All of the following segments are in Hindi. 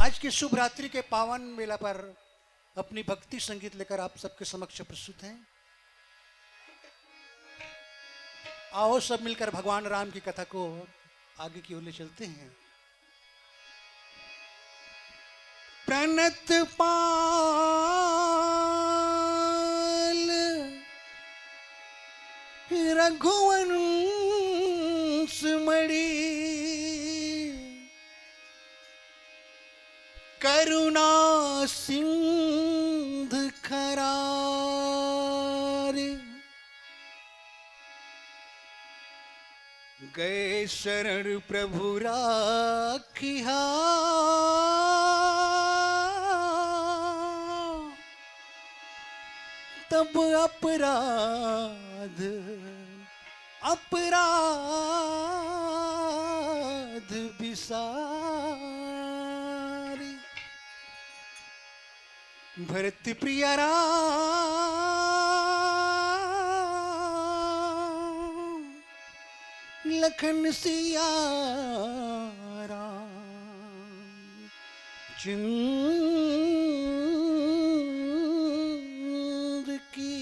आज की शुभ रात्रि के पावन वेला पर अपनी भक्ति संगीत लेकर आप सबके समक्ष प्रस्तुत हैं। आओ सब मिलकर भगवान राम की कथा को आगे की ओर ले चलते हैं। प्रणत पाल रघुवंश मणि करुणा सिंध खरार गए शरण प्रभु राखिया तब अपराध अपराध विसारी भरत प्रिय राम लखन सिया राम चंद की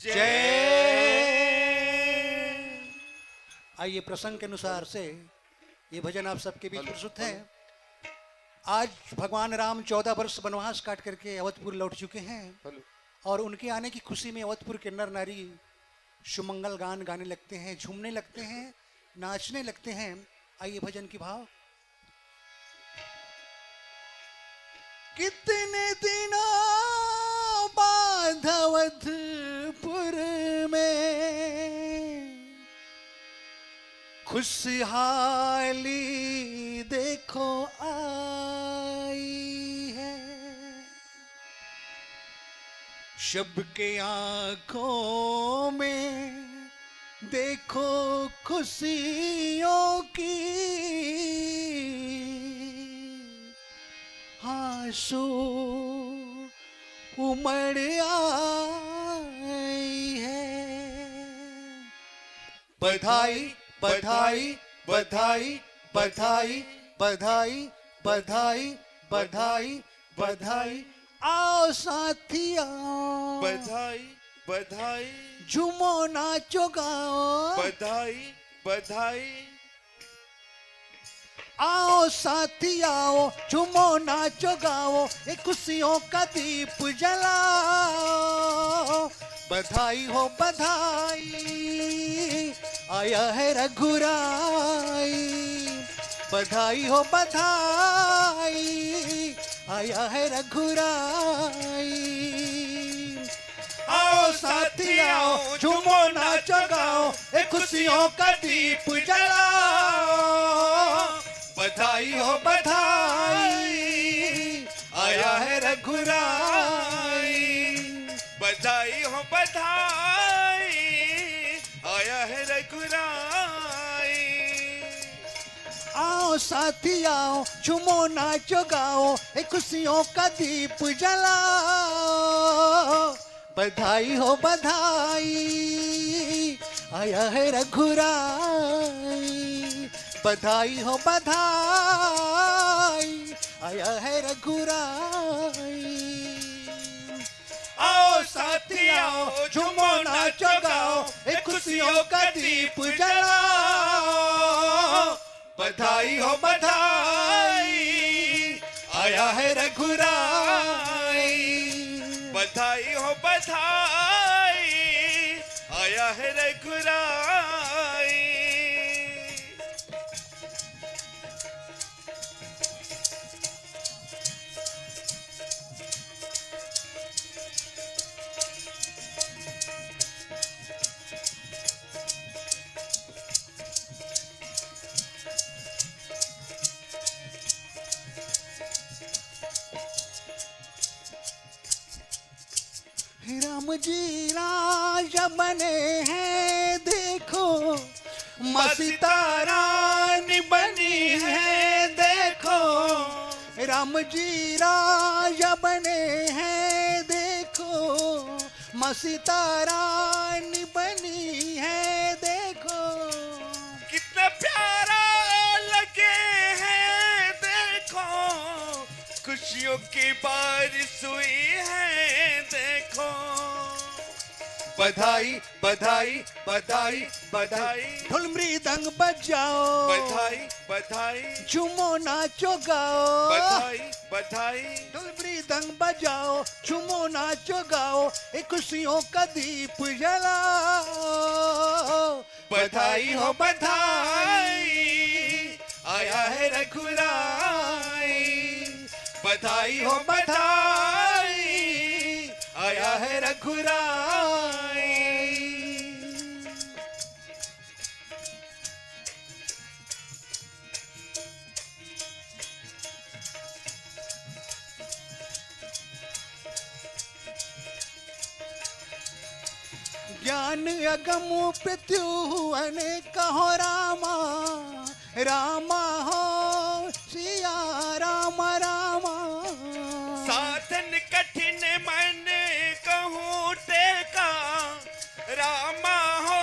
जय। आइए प्रसंग के अनुसार से ये भजन आप सबके बीच प्रस्तुत है। आज भगवान राम 14 वर्ष वनवास काट करके अवधपुर लौट चुके हैं और उनके आने की खुशी में अवधपुर के नर नारी सुमंगल गान गाने लगते हैं, झूमने लगते हैं, नाचने लगते हैं। आइए भजन की भाव। कितने दिनों बाद अवधपुर में खुशहाली देखो आई है, सबके आंखों में देखो खुशियों की आंसू उमड़ आई है। बधाई बधाई बधाई बधाई बधाई बधाई बधाई बधाई आओ साथिया बधाई बधाई झूमो नाचो गाओ बधाई बधाई आओ साथी आओ झूमो नाचो गाओ एक खुशियों का दीप जलाओ। बधाई हो बधाई आया है रघुराई, बधाई हो बधाई आया है रघुराई। आओ साथी आओ झूमो नाचो गाओ एक खुशियों का दीप जलाओ। बधाई हो बधाई आया है रघुराई, बधाई हो बधाई आया है रघुराई। आओ साथी आओ झूमो नाचो गाओ एक खुशियों का दीप जलाओ। बधाई हो बधाई आया है रघुराई, बधाई हो बधाई आया है रघुराई। आओ साथी आओ झूमो नाचो गाओ एक खुशियों का दीप जलाओ। बधाई हो बधाई आया है रघुराई, बधाई हो बधाई आया है रघुराई। राम जी राजा बने हैं देखो, माँ सीता रानी बनी है देखो। राम जी राजा बने हैं देखो, माँ सीता रानी बनी है देखो। कितना प्यारा लगे हैं देखो खुशियों की बारिश हुई है देखो। बधाई बधाई बधाई बधाई, ढोल मृदंग बजाओ, बधाई बधाई, झूमो नाचो गाओ, बधाई बधाई, ढोल मृदंग बजाओ, झूमो नाचो गाओ, एक खुशियों का दीप जलाओ। बधाई हो बधाई, आया है रघुराई। बधाई हो बधाई, आया है रघुराई। ज्ञान अगम प्रत्यु अनेक हो रामा, रामा हो सिया राम रामा। साधन कठिन मन कहूँ टेका, रामा हो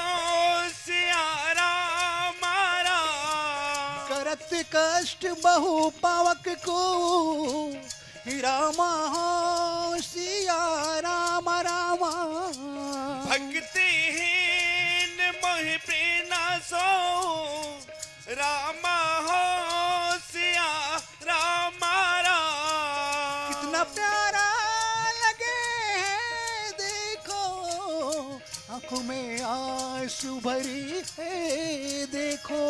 सिया रामा राम। करत कष्ट बहु पावक को, रामा हो सिया राम रामा। भक्तिहीन मोहि प्रीनासो, रामा हो सिया रामा राम। कितना प्यारा लगे है देखो, आंखों में आंसू भरी है देखो।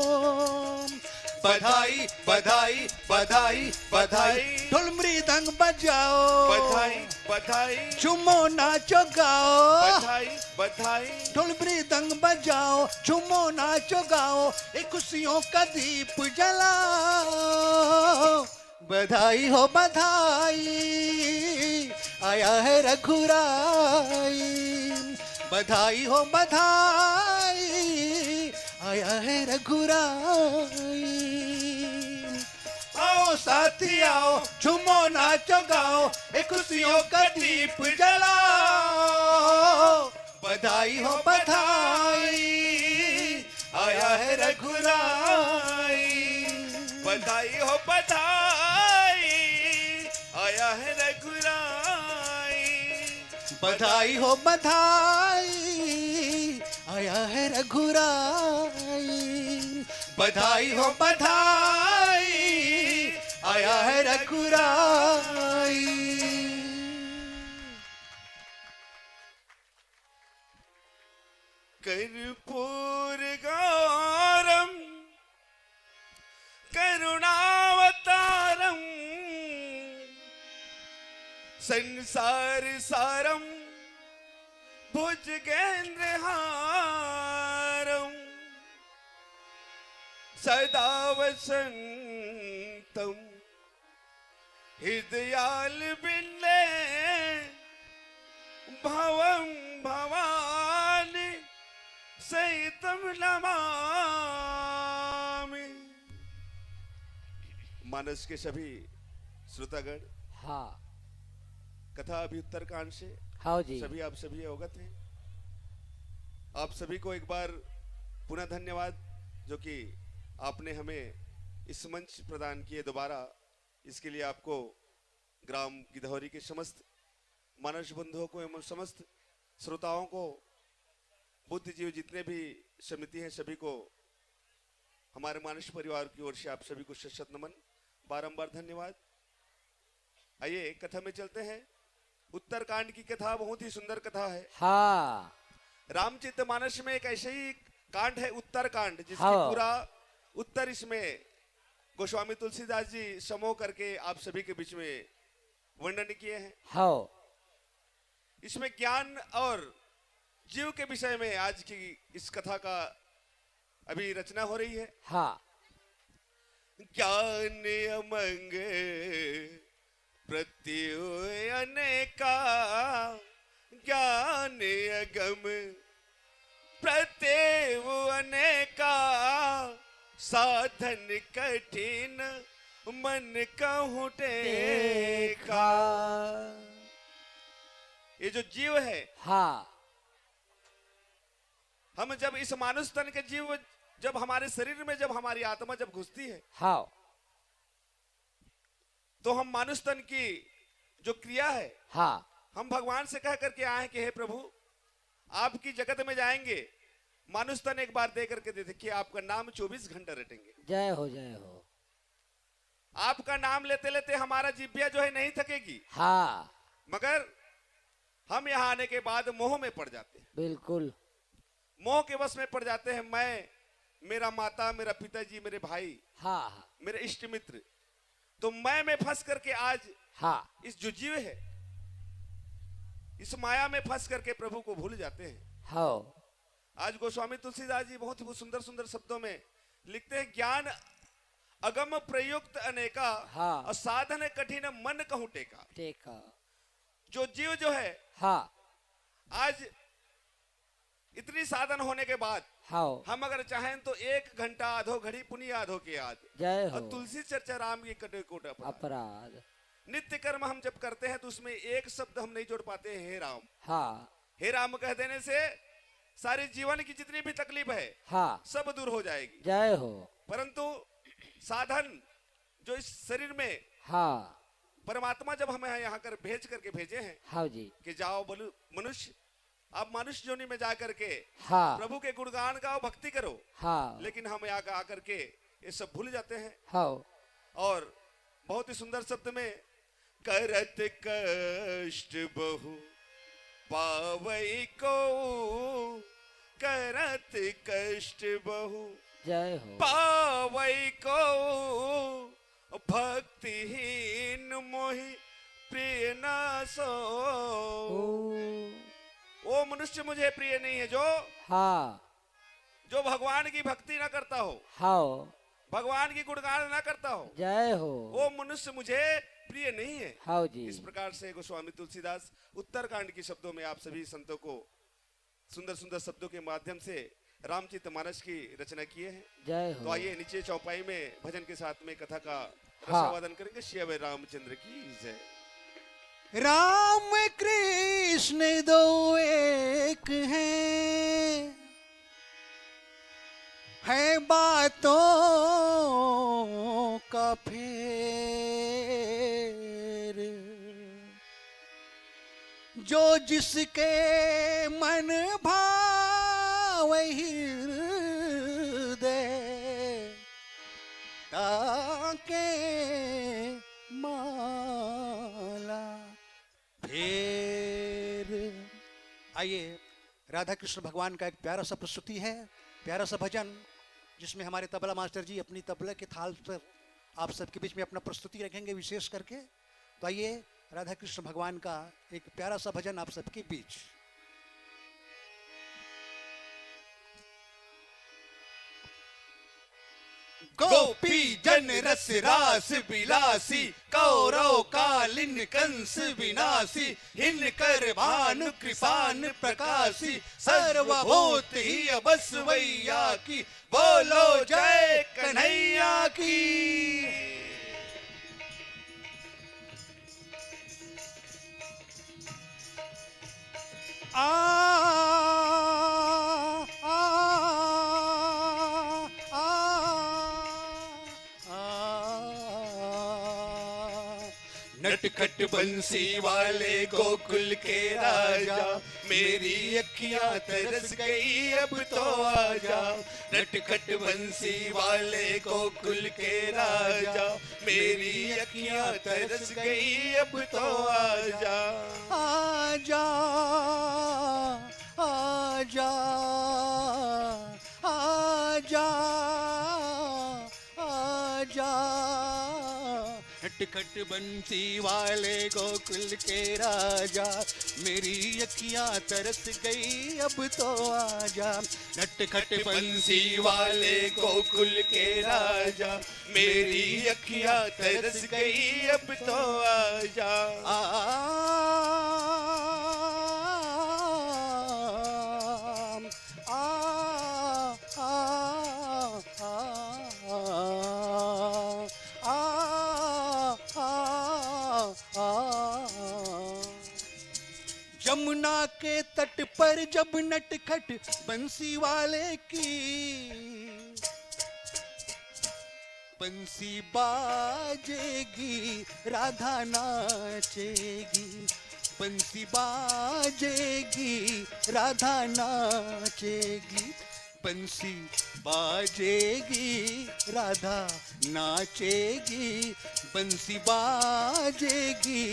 बधाई बधाई बधाई बधाई, ढोल मृदंग बजाओ, बधाई बधाई, झूमो नाचो गाओ। बधाई बधाई, ढोल मृदंग बजाओ, झूमो नाचो गाओ, एक खुशियों का दीप जलाओ। बधाई हो बधाई, आया है रघुराई। बधाई हो बधाई, आया है रघुराई। आओ साथी आओ, झूमो नाचो गाओ, एक खुशियों का दीप जलाओ। बधाई हो बधाई, आया है रघुराई। बधाई हो बधाई, आया है रघुराई। बधाई हो बधाई, आया है रघुराई। बधाई हो बधाई, आया है रघुराई। कर्पूर गौरम करुणावतारम, संसार सारम भुजगेन्द्रहारम, सदा वसंतम हृदयाल बिल्ले, भवम भवानी सहितम नमामि। मानस के सभी श्रोतागण, हाँ कथा अभी उत्तरकांड से हाँ जी, सभी आप सभी अवगत हैं। आप सभी को एक बार पुनः धन्यवाद, जो कि आपने हमें इस मंच प्रदान किए दोबारा। इसके लिए आपको ग्राम गिधौरी के समस्त मानस बंधुओं को एवं समस्त श्रोताओं को, बुद्धिजीवी जितने भी समिति हैं सभी को, हमारे मानस परिवार की ओर से आप सभी को शत नमन, बारंबार धन्यवाद। आइए कथा में चलते हैं। उत्तरकांड की कथा बहुत ही सुंदर कथा है। हाँ रामचरितमानस में एक ऐसे ही कांड है उत्तरकांड, जिसकी हाँ। पूरा उत्तर इसमें गोस्वामी तुलसीदास जी समूह करके आप सभी के बीच में वर्णन किए हैं। हाँ इसमें ज्ञान और जीव के विषय में आज की इस कथा का अभी रचना हो रही है। हाँ ज्ञान अमंग प्रत्युय अनेका, ज्ञान अगम प्रत्यय अनेका, साधन कठिन मन कहूँ टेका। ये जो जीव है, हाँ हम जब इस मानुष तन के जीव जब हमारे शरीर में जब हमारी आत्मा जब घुसती है, हाँ तो हम मानुष तन की जो क्रिया है, हाँ हम भगवान से कह करके आए हैं कि हे प्रभु, आपकी जगत में जाएंगे, मानुष तन एक बार दे करके दे देखिए, आपका नाम 24 घंटा रटेंगे। जय हो जय हो। आपका नाम लेते लेते हमारा जिह्वा जो है नहीं थकेगी, हाँ मगर हम यहाँ आने के बाद मोह में पड़ जाते हैं, बिल्कुल। मोह के वश में पड़ जाते हैं। मैं, मेरा माता, मेरा पिताजी, मेरे भाई, हाँ हाँ मेरे इष्ट मित्र, तो मैं में फंस करके आज हाँ इस जो जीव है, इस माया में फंस करके प्रभु को भूल जाते हैं। हाँ आज गोस्वामी तुलसीदास जी बहुत ही सुंदर सुंदर शब्दों में लिखते हैं, ज्ञान अगम प्रयुक्त अनेका, हाँ। और साधन कठिन मन कहूं टेका। देखा। जो जीव जो है, हाँ आज इतनी साधन होने के बाद हाँ हम अगर चाहें तो 1 घंटा आधो घड़ी पुनि आधो के याद, जय और हो। तुलसी चर्चा राम की कटे कोट अपराध। अपराध। नित्य कर्म हम जब करते हैं तो उसमें एक शब्द हम नहीं जोड़ पाते हैं, हे राम। हाँ हे राम कह देने से सारे जीवन की जितनी भी तकलीफ है हाँ सब दूर हो जाएगी। जय हो। परंतु साधन जो इस शरीर में हाँ परमात्मा जब हमें यहाँ कर भेज करके भेजे हैं हाँ जी। कि जाओ बोलो मनुष्य, आप मनुष्य योनि में जा करके हाँ प्रभु के गुणगान गाओ, भक्ति करो, हाँ लेकिन हम यहाँ आकर के ये सब भूल जाते हैं। हाँ और बहुत ही सुंदर शब्द में, करत कष्ट बहु पावई को, करत कष्ट बहु जय हो। पावई को, भक्तिहीन मोहि प्रिय न सो। वो मनुष्य मुझे प्रिय नहीं है हाँ जो भगवान की भक्ति न करता हो, हाँ भगवान की गुणगान न करता हो, जय हो। वो मनुष्य मुझे प्रिय नहीं है। हाँ जी। इस प्रकार से गोस्वामी तुलसीदास उत्तरकांड के शब्दों में आप सभी संतों को सुंदर सुंदर शब्दों के माध्यम से रामचरितमानस की रचना किए हैं। जय तो हो। आइए नीचे चौपाई में भजन के साथ में कथा का हाँ। रसावादन करेंगे। श्री अभय रामचंद्र की जय। राम कृष्ण दो एक है बातों का फेर, जो जिसके मन भावहि हृदय ताके माला फेर। आइए, राधा कृष्ण भगवान का एक प्यारा सा प्रस्तुति है, प्यारा सा भजन, जिसमें हमारे तबला मास्टर जी अपनी तबला के थाल पर आप सबके बीच में अपना प्रस्तुति रखेंगे विशेष करके। तो आइए, राधा कृष्ण भगवान का एक प्यारा सा भजन आप सबके बीच। गोपी जन रस रास विलासी, कौरव कालिन कंस विनाशी, हिनकर भानु कृपान प्रकाशी, सर्वभूत ही बसवैया की, बोलो जय कन्हैया की। आ नटखट बंसी वाले गोकुल के राजा, मेरी अखियां तरस गई अब तो आजा। नटखट बंसी वाले गोकुल के राजा, मेरी अखियां तरस गई अब तो आजा। आजा आजा आजा आजा। नटखट बंसी वाले गोकुल के राजा, मेरी अखियां तरस गई अब तो आजा। नटखट बंसी वाले गोकुल के राजा, मेरी अखियां तरस गई अब तो आजा। यमुना के तट पर जब नटखट बंसी वाले की बंसी बाजेगी राधा नाचेगी, बंसी बाजेगी राधा नाचेगी, बंसी बाजेगी राधा नाचेगी, बंसी बाजेगी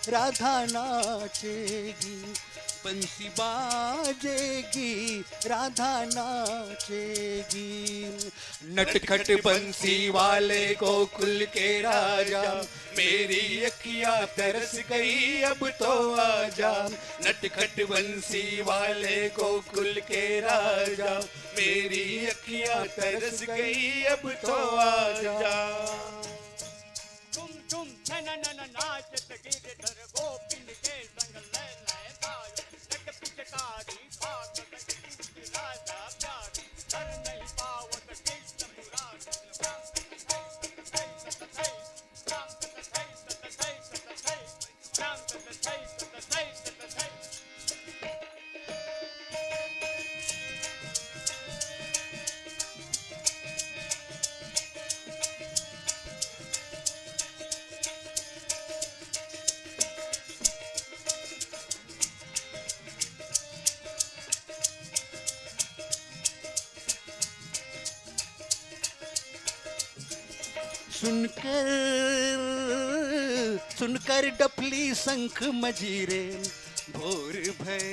राधा नाचेगी, बंसी बाजेगी राधा नाचेगी। नटखट बंसी वाले गोकुल के राजा, मेरी अखियां तरस गई अब तो आजा। नटखट बंसी वाले गोकुल के राजा, मेरी अखियां तरस गई अब तो आजा। तुम नाचत गिरधर गोपिन के संग लैलाए गायो, नट पिचकारी भागत कृष्ण राजा प्यारी, कर नहीं पावत कृष्ण मुरारी। सुनकर सुनकर डफली शंख मजीरे, भोर भय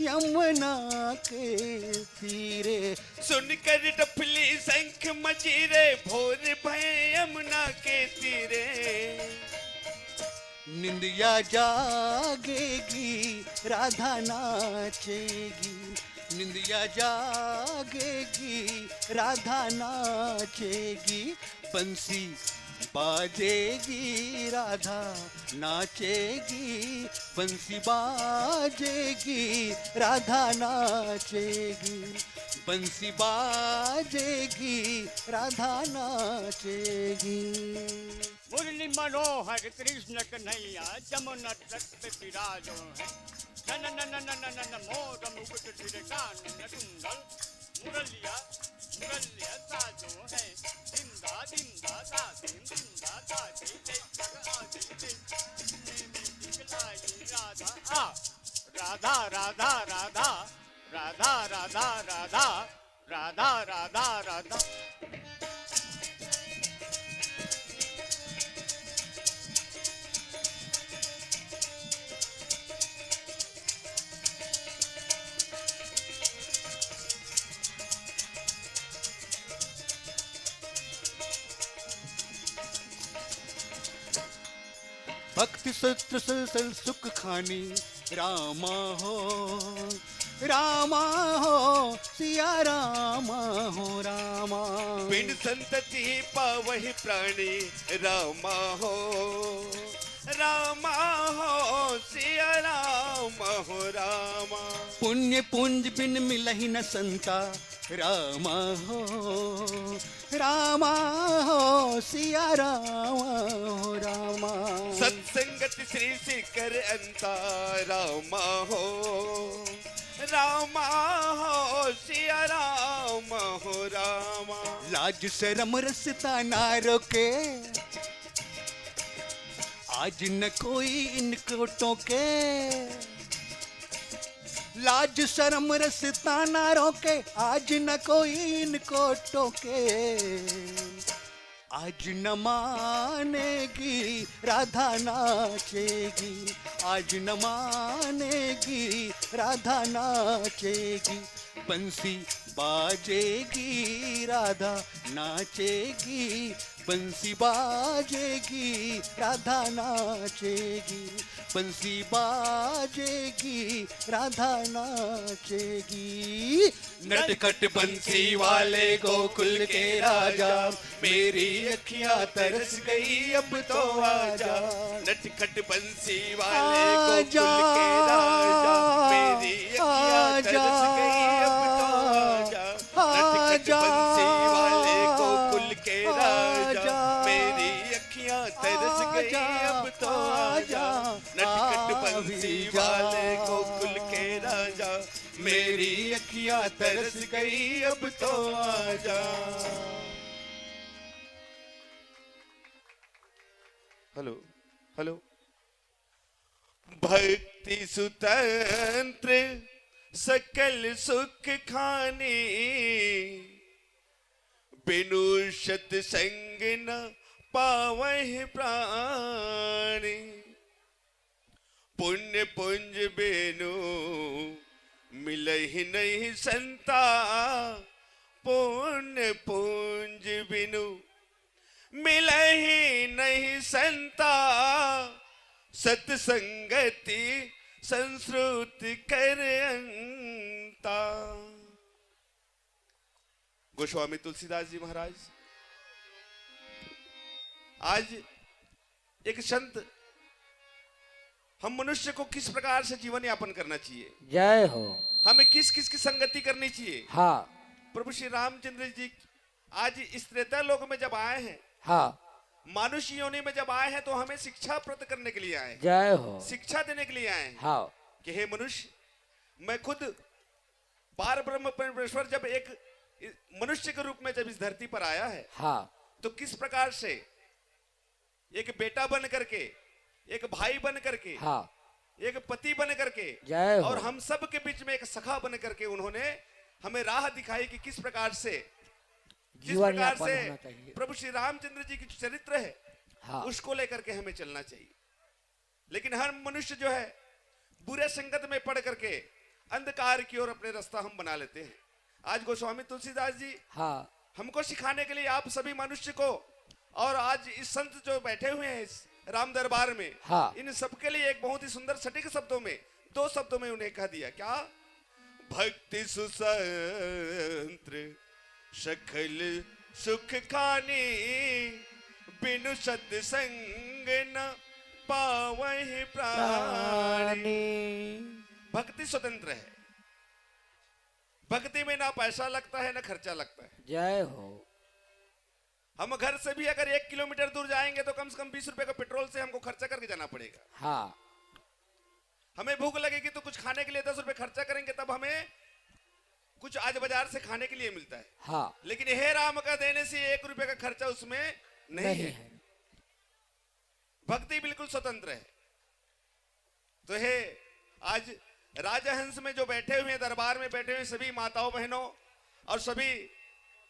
यमुना के तीरे। सुनकर डफली शंख मजीरे, भोर भय यमुना के तीरे। निंदिया जागेगी राधा नाचेगी, निंदिया जागेगी राधा नाचेगी, बंसी बाजेगी राधा नाचेगी, बंसी बाजेगी राधा नाचेगी, बंसी बाजेगी राधा नाचेगी। मुरली मनोहर कृष्ण कन्हैया जमुना तट पे विराजो है, नन नन नन नन मोर मुकुट सिर कानन कुंडल, मुरलिया मुरलिया साजो है, दिंदा दिंदा दादी दिंदा दादी जय जग आदि जय दिखलाई राधा आ राधा राधा राधा राधा राधा राधा राधा राधा राधा। भक्ति सत्र सल सुख खानी, रामा हो सिया रामा हो रामा। पिंड संतति पावहि प्राणी, रामा हो सिया रामा हो रामा। पुण्य पुंज बिन मिलहि न संता, रामा हो सिया रामा हो रामा। सत्संगत श्री शिखर अंता, रामा हो सिया रामा हो रामा। लाज शरम रसता ना रोके, आज न कोई इनको टोके। लाज शर्म रसता ना रोके, आज न कोई इनको टोके। आज न मानेगी राधा नाचेगी, आज न मानेगी राधा नाचेगी, बंसी बाजेगी राधा नाचेगी, बंसी बाजेगी राधा नाचेगी, बंसी बाजेगी राधा नाचेगी। नटखट बंसी वाले गोकुल के राजा, मेरी अखियां तरस गई अब तो आजा। नटखट बंसी वाले गोकुल के राजा, मेरी अखियां तरस गई अब तो आजा। नटखट बंसी वाले गोकुल के राजा, मेरी अखियां तरस गई अब तो आजा। नटखट बंसी वाले गोकुल के राजा, मेरी अखियां तरस गई अब तो आजा। Hello hello. भक्ति सुतंत्र सकल सुख खाने, बिनु सत्संग न पावहि प्राणी। पुण्य पुंज बिनु मिलहि नहीं संता, पुण्य पुंज बिनु मिलहि नहीं संता। सत्संगति संस्कृति कर अंता। गोस्वामी तुलसीदास जी महाराज आज एक संत, हम मनुष्य को किस प्रकार से जीवन यापन करना चाहिए, जय हो। हमें किस किस की संगति करनी चाहिए। हाँ प्रभु श्री रामचंद्र जी आज इस त्रेता लोक में जब आए हैं, हाँ, मानुष योनि में जब आए हैं, तो हमें शिक्षा प्राप्त करने के लिए आए हैं, जय हो। शिक्षा देने के लिए आए हैं। हाँ कि हे मनुष्य, मैं खुद पार ब्रह्म परमेश्वर जब एक मनुष्य के रूप में जब इस धरती पर आया है, हाँ, तो किस प्रकार से एक बेटा बन करके, एक भाई बन करके, हाँ, एक पति बन करके, जय हो। और हम सब के बीच में एक सखा बन करके उन्होंने हमें राह दिखाई कि किस प्रकार से, जिस जीवन प्रकार यापन से होना चाहिए। प्रभु श्री रामचंद्र जी की जो चरित्र है, हाँ, उसको लेकर के हमें चलना चाहिए। लेकिन हर मनुष्य जो है बुरे संगत में पड़ करके अंधकार की ओर अपने रास्ता हम बना लेते हैं। आज गोस्वामी तुलसीदास जी हाँ, हमको सिखाने के लिए आप सभी मनुष्य को, और आज इस संत जो बैठे हुए हैं इस राम दरबार में, हाँ, इन सबके लिए एक बहुत ही सुंदर सटीक शब्दों में, दो शब्दों में उन्हें कह दिया, क्या? भक्ति सुसंत्र सकल सुख खाने, बिनु सत्संग न पावहि प्राणी। भक्ति स्वतंत्र है, भक्ति में ना पैसा लगता है ना खर्चा लगता है। जय हो। हम घर से भी अगर 1 किलोमीटर दूर जाएंगे तो कम से कम 20 रुपए का पेट्रोल से हमको खर्चा करके जाना पड़ेगा। हाँ, हमें भूख लगेगी तो कुछ खाने के लिए 10 रुपए खर्चा करेंगे, तब हमें कुछ आज बाजार से खाने के लिए मिलता है। हाँ, लेकिन हे राम का देने से 1 रुपए का खर्चा उसमें नहीं है। भक्ति बिल्कुल स्वतंत्र है। तो हे आज राजहंस में जो बैठे हुए हैं, दरबार में बैठे हुए सभी माताओं बहनों और सभी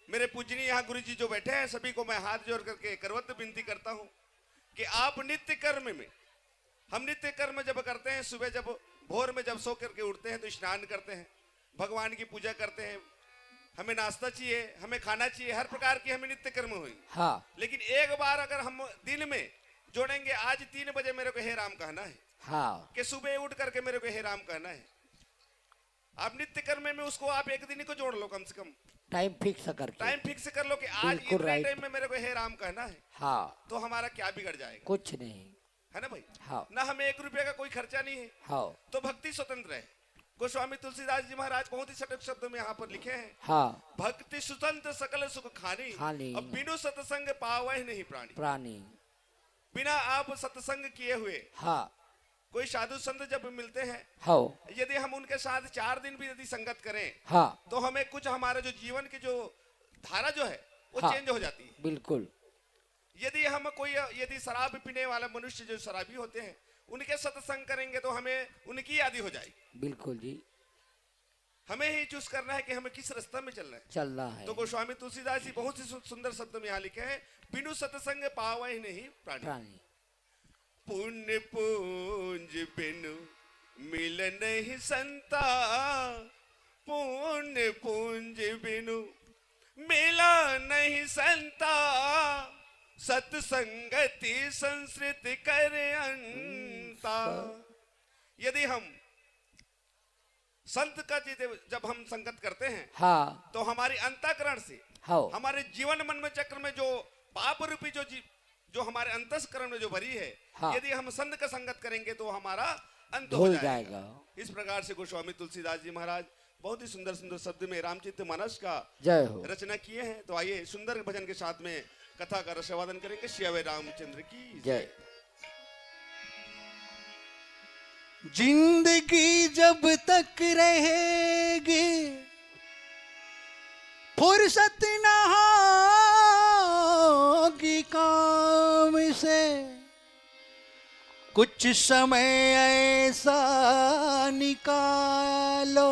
मेरे पूजनीय यहाँ गुरु जी जो बैठे हैं, सभी को मैं हाथ जोड़ करके करवत विनती करता हूँ कि आप नित्य कर्म में, हम नित्य कर्म जब करते हैं, सुबह जब भोर में जब सो करके उठते हैं तो स्नान करते हैं, भगवान की पूजा करते हैं, हमें नाश्ता चाहिए, हमें खाना चाहिए, हर प्रकार की हमें नित्य कर्म हुई। हाँ, लेकिन एक बार अगर हम दिन में जोड़ेंगे, आज 3 बजे मेरे को हे राम कहना है, हाँ, कि सुबह उठ करके मेरे को हे राम कहना है, आप नित्य कर्म में उसको आप एक दिन को जोड़ लो, कम से कम टाइम फिक्स करके। टाइम फिक्स कर लो कि आज बिल्कुल इतने राइट। टाइम में मेरे को हे राम कहना है, हाँ, तो हमारा क्या बिगड़ जाएगा? कुछ नहीं। है ना भाई? हाँ, ना हमें 1 रुपए का कोई खर्चा नहीं है, हाँ, तो भक्ति स्वतंत्र है। गोस्वामी तुलसीदास जी महाराज बहुत ही सटीक शब्दों में यहाँ पर लिखे हैं, हाँ, भक्ति स्वतंत्र सकल सुख खानी, खानी। अब बिनु सत्संग पावहि नहीं प्राणी। प्राणी। बिना आप सत्संग किए हुए हाँ, कोई साधु संत जब मिलते हैं, हाँ, यदि हम उनके साथ 4 दिन भी यदि संगत करें, हाँ, तो हमें कुछ हमारा जो जीवन की जो धारा जो है वो हाँ, चेंज हो जाती है। बिल्कुल। यदि हम कोई यदि शराब पीने वाला मनुष्य जो शराबी होते हैं, उनके सत्संग करेंगे तो हमें उनकी यादी हो जाएगी। बिल्कुल जी, हमें ही चूज करना है कि हमें किस रास्ते में चलना है। चलना है। तो गोस्वामी तुलसीदास जी बहुत ही सुंदर शब्द में यहाँ लिखे हैं, बिनु सत्संग पावहि नहीं प्राणी। प्राणी। पुण्य पूंज बिनु मिल नहीं संता, पुण्य पूंज बिनु मिला नहीं संता, सत्संगति संस्कृति कर अंता। यदि हम संत का जब हम संगत करते हैं, हाँ, तो हमारी अंतःकरण से, हाँ, हमारे जीवन मन में चक्र में जो पाप रूपी जो हमारे अंतःकरण में जो भरी है, हाँ, यदि हम संत का संगत करेंगे तो हमारा अंत हो धुल जाएगा। जाएगा। इस प्रकार से गोस्वामी तुलसीदास जी महाराज बहुत ही सुंदर सुंदर शब्द में रामचित मानस का जय हो। रचना किए हैं। तो आइए सुंदर भजन के साथ में कथा का रसवादन करेंगे। श्री रामचंद्र की जय। जिंदगी जब तक रहेगी फुर्सत न होगी काम से, कुछ समय ऐसा निकालो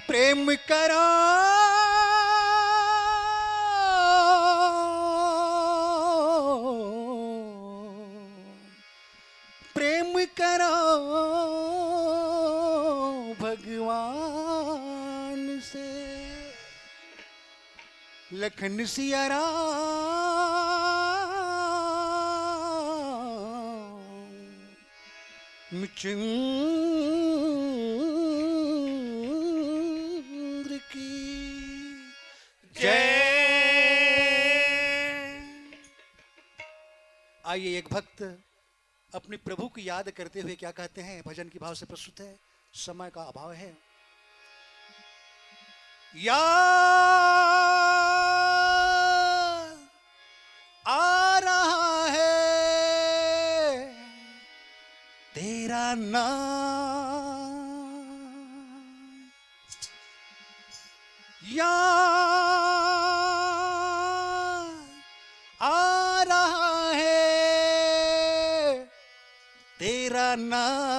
प्रेम करो, प्रेम करो भगवान से। लखन सिया राम चंद्र की जय। आइए एक भक्त अपने प्रभु की याद करते हुए क्या कहते हैं, भजन की भाव से प्रस्तुत है, समय का अभाव है। याद आ रहा है तेरा नाम, याद आ रहा है तेरा नाम।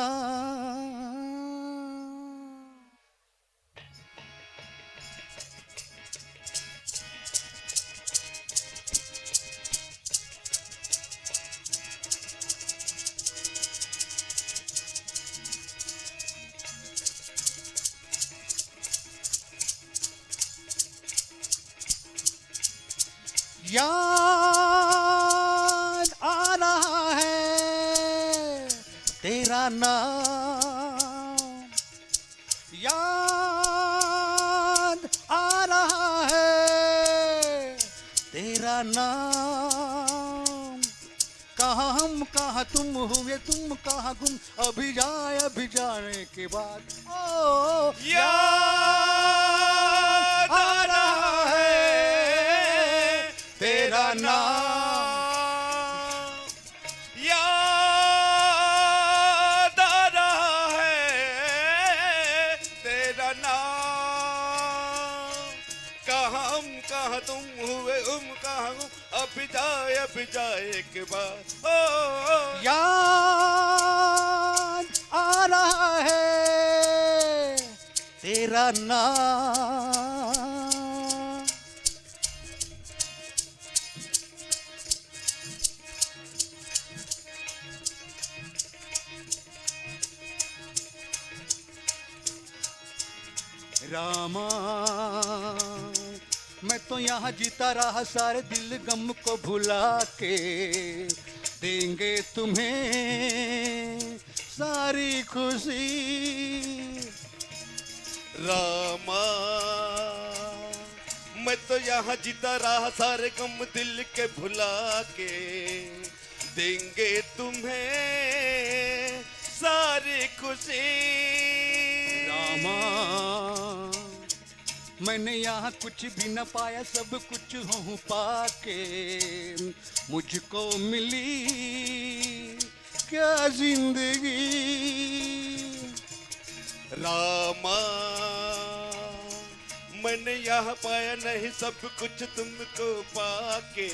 याद आ रहा है तेरा नाम, याद आ रहा है तेरा नाम। कहाँ हम कहाँ तुम हुए तुम कहाँ गुम, अभी जाने के बाद ओ याद आ रहा है तेरा नाम, याद आ रहा है तेरा नाम। कहाँ हम कहाँ तुम हुए कहाँ हम, अब जाए के बाद ओ याद आ रहा है तेरा नाम। रामा मैं तो यहाँ जीता रहा सारे दिल गम को भुला के, देंगे तुम्हें सारी खुशी। रामा मैं तो यहाँ जीता रहा सारे गम दिल के भुला के, देंगे तुम्हें सारी खुशी। रामा मैंने यहाँ कुछ भी न पाया, सब कुछ हूँ पाके, मुझको मिली क्या जिंदगी। रामा मैंने यहाँ पाया नहीं सब कुछ तुमको पाके,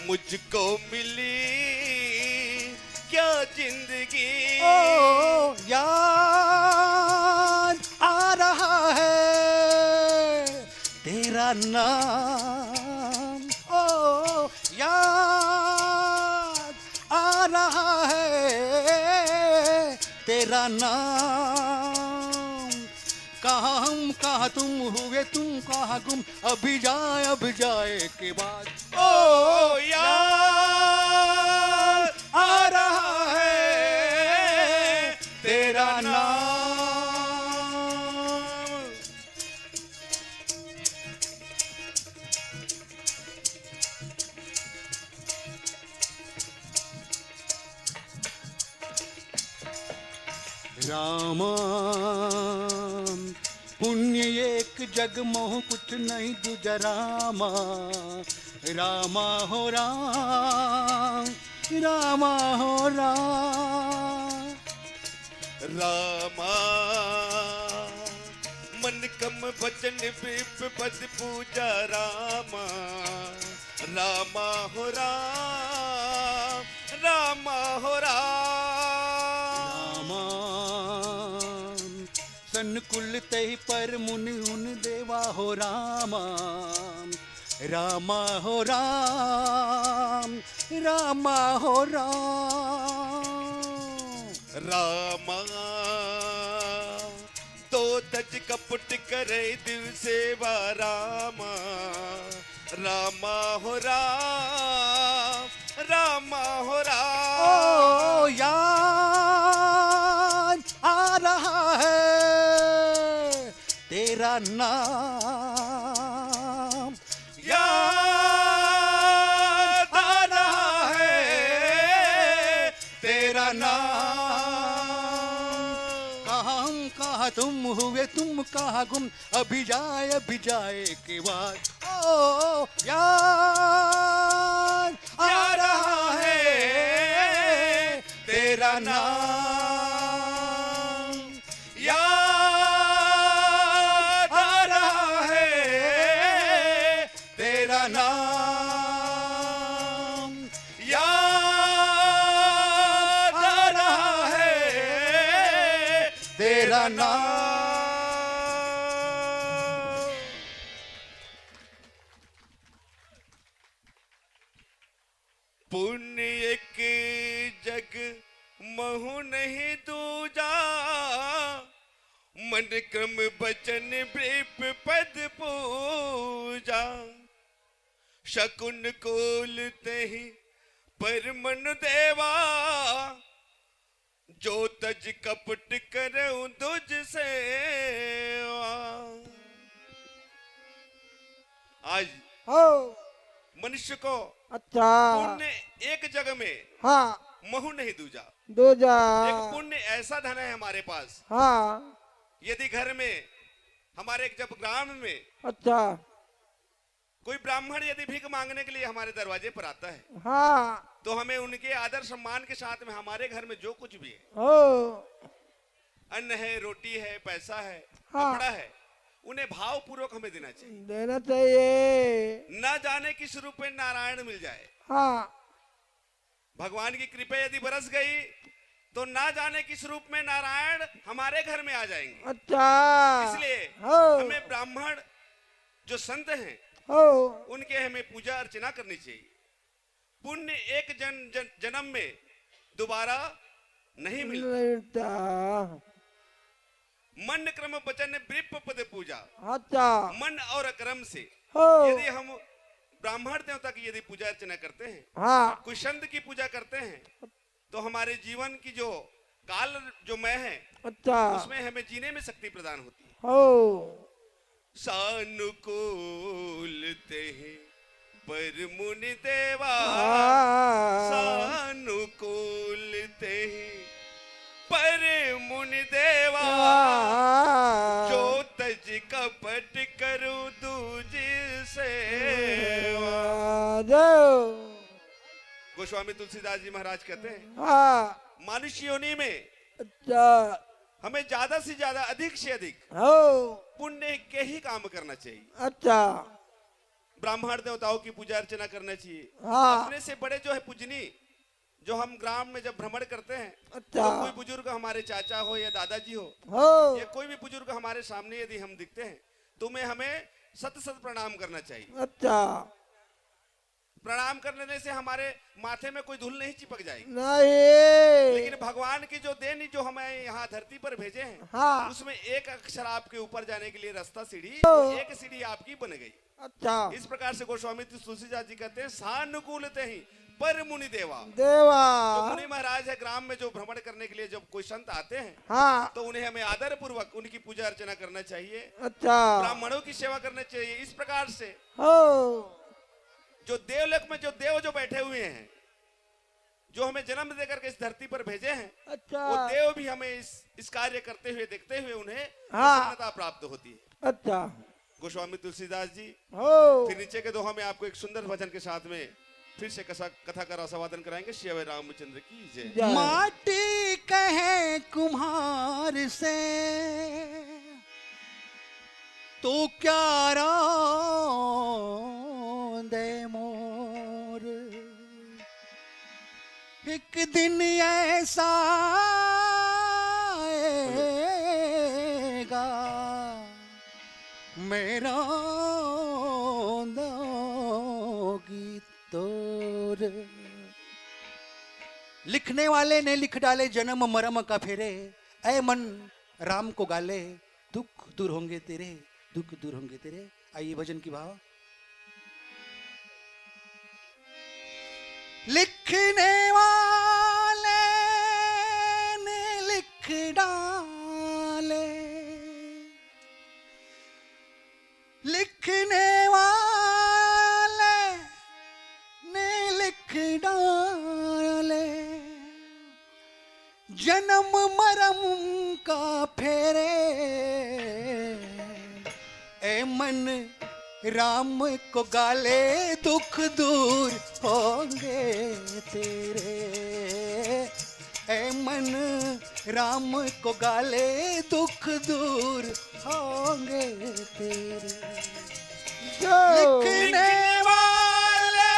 मुझको मिली क्या जिंदगी। ओ याद आ रहा है तेरा नाम, ओ याद आ रहा है तेरा नाम। कहाँ हम कहाँ तुम हुए तुम कहाँ गुम, अभी जाए के बाद ओ याद आ रहा है तेरा नाम। रामा पुण्य एक जग मोह कुछ नहीं दूजा रामा, रामा हो राम, रामा हो राम। रामा मन कम वचन विप पद पूजा रामा रामा हो राम रामा हो राम संकुल तहि पर मुनि उन देवा हो रामा रामा हो राम रामा हो राम रामा तो तज कपट करे दिवसे वा रामा रामा हो राम रामा हो राम ओ याद आ रहा है तेरा नाम याद आ रहा है तेरा नाम कहाँ हम कहाँ तुम हुए तुम कहाँ गुम अभी जाए के बाद ओ याद आ रहा है तेरा नाम याद आ रहा है तेरा नाम याद आ रहा है तेरा नाम पुण्य एक जग महु नहीं दूजा मन क्रम बचन ब्रीप पद पूजा शकुन कोल तहि पर मन देवा जो तज कपट करऊं तुझ सेवा आज हो मनुष्य को अच्छा पुण्य एक जग में हाँ महु नहीं दूजा दूजा एक पुण्य ऐसा धन है हमारे पास हाँ यदि घर में हमारे जब ग्राम में अच्छा कोई ब्राह्मण यदि भीख मांगने के लिए हमारे दरवाजे पर आता है हाँ तो हमें उनके आदर सम्मान के साथ में हमारे घर में जो कुछ भी है हो अन्न है रोटी है पैसा है हाँ। कपड़ा है उन्हें भाव पूर्वक हमें देना चाहिए देना चाहिए न जाने किस रूप में नारायण मिल जाए हाँ भगवान की कृपा यदि बरस गई तो ना जाने किस रूप में नारायण हमारे घर में आ जाएंगे अच्छा इसलिए हो हमें ब्राह्मण जो संत हैं हो उनके हमें पूजा अर्चना करनी चाहिए पुण्य एक जन्म में दोबारा नहीं मिलता मिलता मन क्रम वचन ब्रीप पद पूजा अच्छा मन और क्रम से हो यदि हम ब्राह्मण देवता की यदि पूजा अर्चना करते हैं हाँ कोई संत की पूजा करते हैं तो हमारे जीवन की जो काल जो मैं है अच्छा उसमें हमें जीने में शक्ति प्रदान होती है हो सानुकूल तेहि पर मुनि देवा हाँ। सानुकूल तेहि पर मुनि देवा जो तज कपट करूं दूजी सेवा गोस्वामी तुलसीदास जी महाराज कहते हैं हाँ मनुष्य योनि में अच्छा हमें ज्यादा से ज्यादा अधिक से अधिक हो पुण्य के ही काम करना चाहिए अच्छा ब्राह्मण देवताओं की पूजा अर्चना करना चाहिए हाँ अपने से बड़े जो है पूजनी जो हम ग्राम में जब भ्रमण करते हैं अच्छा तो कोई बुजुर्ग हमारे चाचा हो या दादाजी हो हो या कोई भी बुजुर्ग हमारे सामने यदि हम दिखते हैं तो हमें सत सत प्रणाम करना चाहिए अच्छा प्रणाम करने से हमारे माथे में कोई धूल नहीं चिपक जाएगी नहीं लेकिन भगवान की जो देन जो हमें यहाँ धरती पर भेजे हैं हाँ उसमें एक अक्षर आपके ऊपर जाने के लिए रास्ता सीढ़ी एक सीढ़ी आपकी बन गई अच्छा इस प्रकार से गोस्वामी तुलसीदास जी कहते हैं सानुकूलते ही पर मुनि देवा देवा जो मुनि महाराज है ग्राम में जो भ्रमण करने के लिए जब कोई संत आते हैं हाँ तो उन्हें हमें आदर पूर्वक उनकी पूजा अर्चना करना चाहिए अच्छा ब्राह्मणों की सेवा करना चाहिए इस प्रकार से हो जो देवलोक में जो देव जो बैठे हुए हैं जो हमें जन्म देकर के इस धरती पर भेजे हैं अच्छा वो देव भी हमें इस कार्य करते हुए देखते हुए उन्हें हाँ। प्रसन्नता प्राप्त होती है अच्छा गोस्वामी तुलसीदास जी हो फिर नीचे के दोहा में आपको एक सुंदर भजन के साथ में फिर से कथा का रसावादन कराएंगे श्री रामचंद्र की जय जय। माटी कहे कुम्हार से तो क्या दे मोर, एक दिन ऐसा आएगा मेरा दोगी तोर। लिखने वाले ने लिख डाले जन्म मरम का फेरे, ऐ मन राम को गाले, दुख दूर होंगे तेरे, दुख दूर होंगे तेरे। आइए भजन की भाव। लिखने वाले ने लिख डाले, लिखने वाले ने लिख डाले, जन्म मरम का फेरे, ए मन राम को गाले, दुख दूर होंगे तेरे, ए मन राम को गाले, दुख दूर होंगे तेरे। लिखने वाले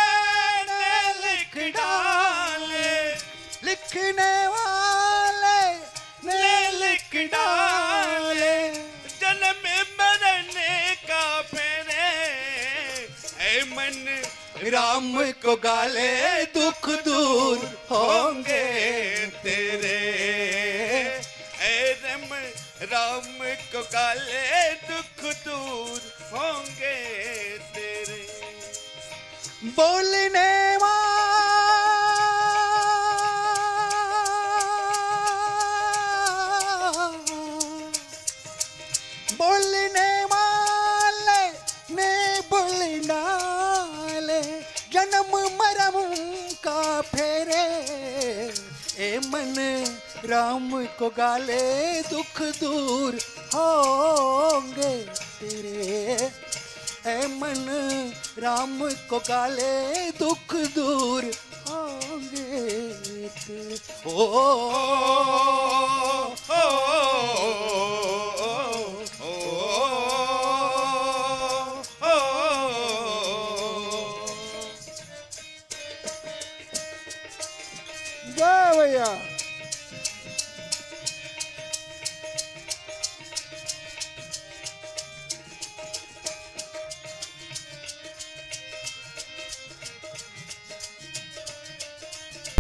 ने लिख डाले, लिखने वाले ने लिख डाले, जन्म मरने का फेरे, ऐ मन राम को गाले, दुख दूर होंगे तेरे, ऐ राम को गाले, दुख दूर होंगे तेरे। बोलने बोलने वाले ने बोल डाले, जन्म मरम का फेरे, ए मन राम को गाले, दुख दूर होंगे तेरे, ए मन राम को गाले, दुख दूर होंगे तेरे। ओ